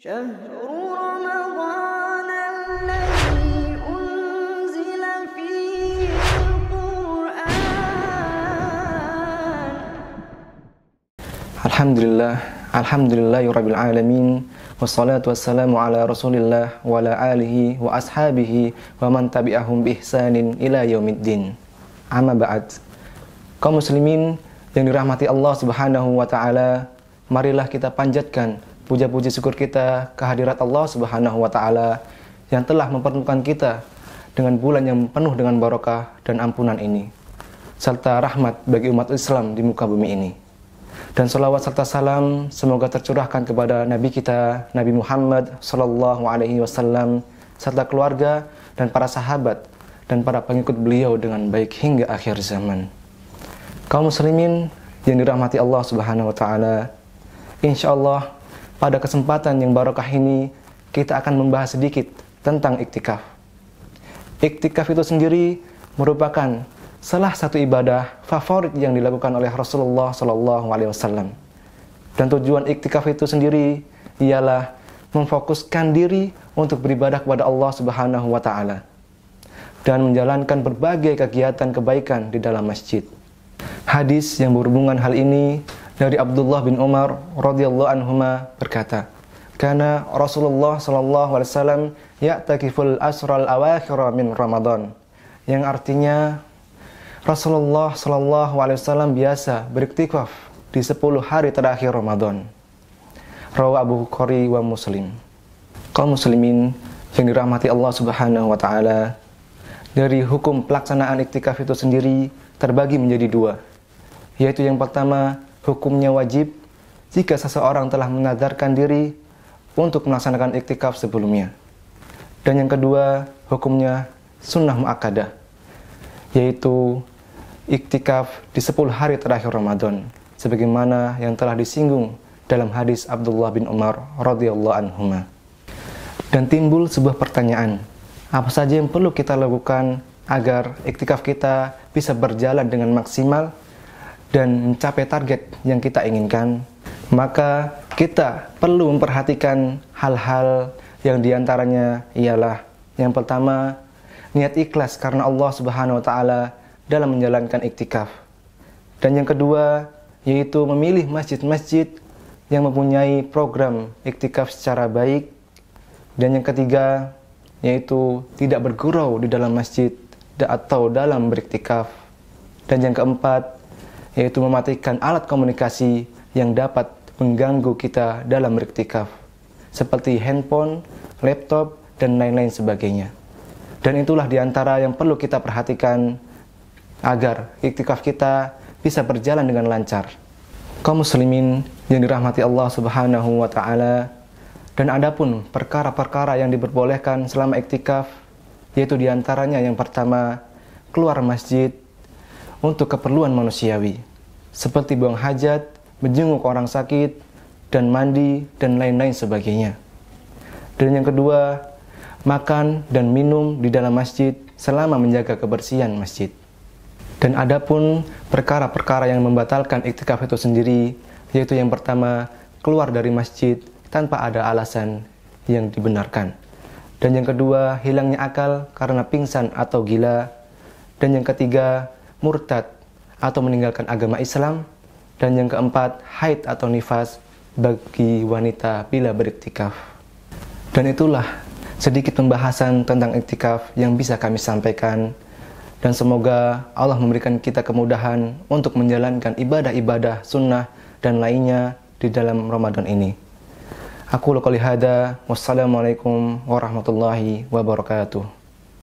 شهر رمضان الذي أنزل فيه القرآن. Alhamdulillahirabbil alamin, wassalatu wassalamu ala Rasulillah wa ala alihi wa ashabihi wa man tabi'ahum bi ihsanin ila yaumiddin. Amma ba'd. Kaum muslimin yang dirahmati Allah Subhanahu wa taala, marilah kita panjatkan puja-puji syukur kita kehadirat Allah Subhanahu wa taala yang telah mempertemukan kita dengan bulan yang penuh dengan barokah dan ampunan ini, serta rahmat bagi umat Islam di muka bumi ini. Dan salawat serta salam semoga tercurahkan kepada Nabi kita, Nabi Muhammad sallallahu alaihi wasallam, serta keluarga dan para sahabat dan para pengikut beliau dengan baik hingga akhir zaman. Kaum muslimin yang dirahmati Allah Subhanahu wa taala, insyaallah pada kesempatan yang barokah ini kita akan membahas sedikit tentang iktikaf. Iktikaf itu sendiri merupakan salah satu ibadah favorit yang dilakukan oleh Rasulullah SAW. Dan tujuan iktikaf itu sendiri ialah memfokuskan diri untuk beribadah kepada Allah Subhanahu wa taala dan menjalankan berbagai kegiatan kebaikan di dalam masjid. Hadis yang berhubungan hal ini dari Abdullah bin Umar radhiyallahu anhuma berkata, "Kana Rasulullah sallallahu alaihi wasallam ya'takiful asral awakhir min Ramadan." Yang artinya Rasulullah sallallahu alaihi wasallam biasa beriktikaf di 10 hari terakhir Ramadan. Rawi Abu Bukhari wa Muslim. Kaum muslimin yang dirahmati Allah Subhanahu wa taala, dari hukum pelaksanaan iktikaf itu sendiri terbagi menjadi 2, yaitu yang pertama hukumnya wajib jika seseorang telah menadarkan diri untuk melaksanakan iktikaf sebelumnya. Dan yang kedua, hukumnya sunnah muakkadah, yaitu iktikaf di 10 hari terakhir Ramadan, sebagaimana yang telah disinggung dalam hadis Abdullah bin Umar radhiyallahu anhuma. Dan timbul sebuah pertanyaan, apa saja yang perlu kita lakukan agar iktikaf kita bisa berjalan dengan maksimal dan mencapai target yang kita inginkan? Maka kita perlu memperhatikan hal-hal yang diantaranya ialah yang pertama, niat ikhlas karena Allah Subhanahu wa taala dalam menjalankan iktikaf. Dan yang kedua, yaitu memilih masjid-masjid yang mempunyai program iktikaf secara baik. Dan yang ketiga, yaitu tidak bergurau di dalam masjid atau dalam beriktikaf. Dan yang keempat, yaitu mematikan alat komunikasi yang dapat mengganggu kita dalam beriktikaf, seperti handphone, laptop, dan lain-lain sebagainya. Dan itulah diantara yang perlu kita perhatikan agar iktikaf kita bisa berjalan dengan lancar. Kaum muslimin yang dirahmati Allah Subhanahu wa taala, dan adapun perkara-perkara yang diperbolehkan selama iktikaf, yaitu diantaranya yang pertama, keluar masjid untuk keperluan manusiawi, seperti buang hajat, menjenguk orang sakit, dan mandi, dan lain-lain sebagainya. Dan yang kedua, makan dan minum di dalam masjid selama menjaga kebersihan masjid. Dan adapun perkara-perkara yang membatalkan iktikaf itu sendiri, yaitu yang pertama, keluar dari masjid tanpa ada alasan yang dibenarkan. Dan yang kedua, hilangnya akal karena pingsan atau gila. Dan yang ketiga, murtad atau meninggalkan agama Islam. Dan yang keempat, haid atau nifas bagi wanita bila beriktikaf. Dan itulah sedikit pembahasan tentang iktikaf yang bisa kami sampaikan. Dan semoga Allah memberikan kita kemudahan untuk menjalankan ibadah-ibadah sunnah dan lainnya di dalam Ramadan ini. Aku qouli hada, wassalamualaikum warahmatullahi wabarakatuh.